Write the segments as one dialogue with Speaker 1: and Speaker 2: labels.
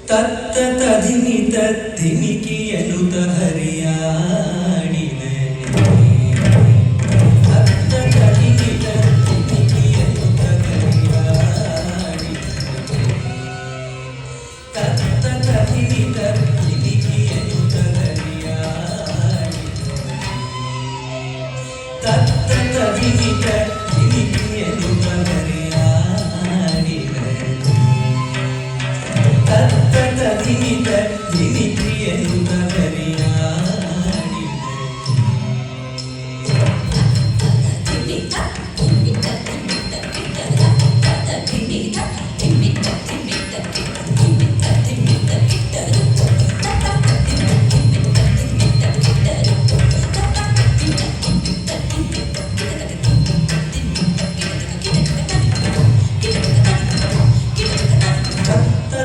Speaker 1: ತತ್ತ ತದಿಮಿ ತದ್ದಿಮಿಕಿಯನುತ ಹರಿಯಾಡಿದೆ ತತ್ತ ತದಿಮಿ ತದ್ದಿಮಿಕಿಯನುತ ಹರಿಯಾಡಿದೆ ತತ್ತ ತದಿಮಿ ತದ್ದಿಮಿಕಿಯನುತ ಹರಿಯಾಡಿದೆ ತತ್ತ ತದಿಮಿ ತದ್ದಿಮಿಕಿಯನುತ ಹರಿಯಾಡಿದೆ ತತ್ತ ತದಿಮಿತ ದಿಮಿತಿಯನುತ ಹರಿಯಾಡಿದೆ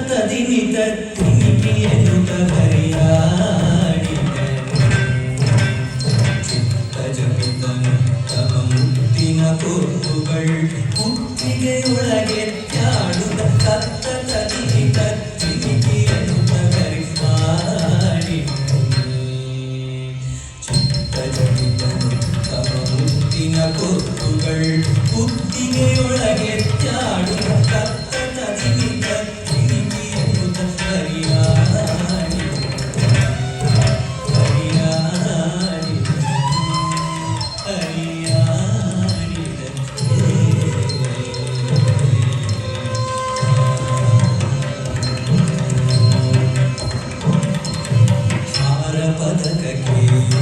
Speaker 1: ತದಿಮಿತ ದಿಮಿತಿಯನುತ ಹರಿಯಾಡಿದೆ ಚಿತ್ತಜಪಿತನು ತಮ ಮುತ್ತಿನ ತೋರುಗಳು ಮುತ್ತಿಗೆಯೊಳಗೆ ತ್ಯಾಡುತ್ತ ತತ್ತ ತದಿಮಿತ ದಿಮಿತಿಯನುತ ಹರಿಯಾಡಿದೆ ಚಿತ್ತಜಪಿತನು ತಮ ಮುತ್ತಿನ ತೋರುಗಳು ಮುತ್ತಿಗೆಯೊಳಗೆ ತ್ಯಾಡುತ್ತ ತತ್ತ ತದಿಮಿತ ಪದಕಕ್ಕೆ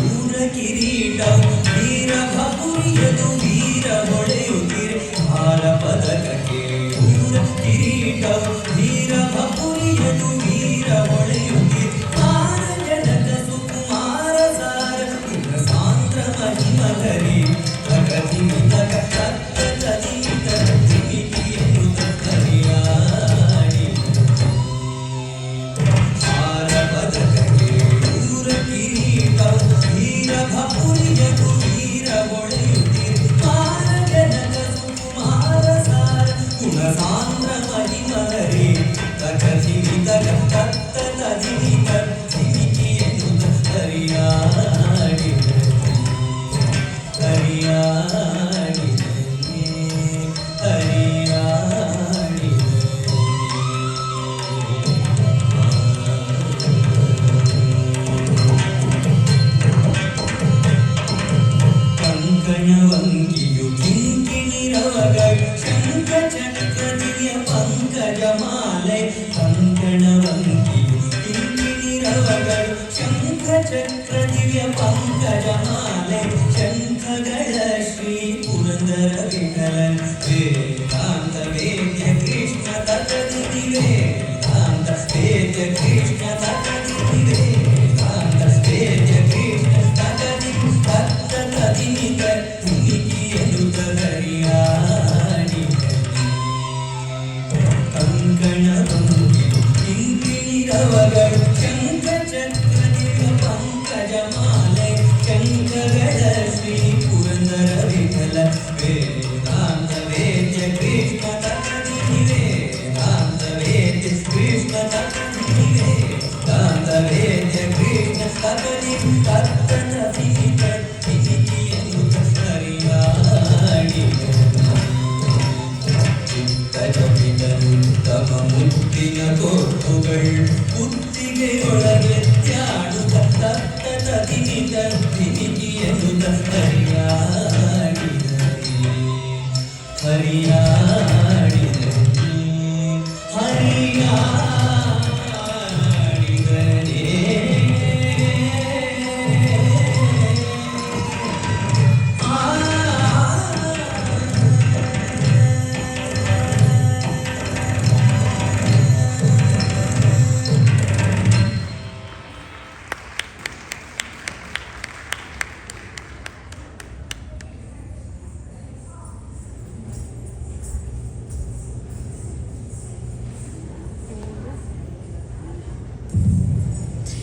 Speaker 1: ಊರ ಕಿರೀಟ ವೀರ ಭಪುರಿಯದು ವೀರ ಹೊಳೆಯುತ್ತಿರೆ ಹಾರ ಪದಕಕ್ಕೆ ಊರ ಕಿರೀಟ ವೀರ ಭಪುರಿಯದು ವೀರ ಹೊಳೆಯುತ್ತಿರೆ ಮಾರ ಜನಕ ಸುಕುಮಾರ ಸಾರ ಇಂದ್ರ ಸಾಂದ್ರ ಮಹಿಮಗರಿ ಪ್ರಗತಿ ಮಿತಕ ತತ್ತ ತದಿಮಿತ ದಿಮಿತಿಯನುತ ಹರಿಯಾಡಿ ಹಾರ ಪದಕಕ್ಕೆ ವೀರ ಭಪುರಿಯದು ವೀರ ಹೊಳೆಯುತ್ತಿರೆ ಮಾರ ಜನಕ ಸುಕುಮಾರ ಸಾರ ಗುಣ ಸಾಂದ್ರ ಮಹಿಮಗರಿ ಪ್ರಗತಿ ಮಿತಕ ತತ್ತ ತದಿಮಿತ ದಿಮಿತಿಯನುತ ಹರಿಯಾಡಿದೆ ಹರಿಯಾಡಿದೆ ಹರಿಯಾಡಿದೆ ಕಂಕಣವಂಗಿಯು ಕಿಂಕಿಣಿರವಗಳು ಶಂಖ ಚಕ್ರ ದಿವ್ಯ ಪಂಕಜ ಮಾಲೆ ಕಂಕಣವಂಗಿಯು ಕಿಂಕಿಣಿರವಗಳು ಶಂಖ ಚಕ್ರ ದಿವ್ಯ ಪಂಕಜ ಮಾಲೆ ಶಂಖಗಳ ಶ್ರೀ ಪುರಂದರ ವಿಠಲನ್ ವೇದಾಂತ ವೇದ್ಯ ಕೃಷ್ಣ ತಟದಿತಿ ವೇದಾಂತ ವೇದ್ಯ ಕೃಷ್ಣ ತಟದಿತಿ ವೇದಾಂತ ವೇದ್ಯ ಕೃಷ್ಣ ತಟದಿತಿ ತತ್ತ ತದಿಮಿತ ದಿಮಿತಿಯನುತ ಹರಿಯಾಡಿದೆ ಕಂಕಣವಂಗಿಯು ಕಿಂಕಿಣಿರವಗಳು ಶಂಖ ಚಕ್ರ ದಿವ್ಯ ಪಂಕಜ ಮಾಲೆ ಶಂಖಗಳ ಶ್ರೀ ಪುರಂದರ ವಿಠಲ ವೇದಾಂತ ವೇದ್ಯ ಕೃಷ್ಣ ತಟದಿತಿ ವೇದಾಂತ ವೇದ್ಯ ಕೃಷ್ಣ ತಟದಿತಿ ವೇದಾಂತ ವೇದ್ಯ ಕೃಷ್ಣ ತಟದಿತಿ ತತ್ತ ತದಿಮಿತ ದಿಮಿತಿಯನುತ ಹರಿಯಾಡಿದೆ ಚಿತ್ತಜಪಿತನು ತಮ ಮುತ್ತಿನ ತೋರುಗಳು ಮುತ್ತಿಗೆಯೊಳಗೆ ತ್ಯಾಡುತ್ತ ತತ್ತ ತದಿಮಿತ ದಿಮಿತಿಯನುತ ಹರಿಯಾಡಿದೆ ಹರಿಯಾಡಿದೆ ಹರಿಯಾಡಿದೆ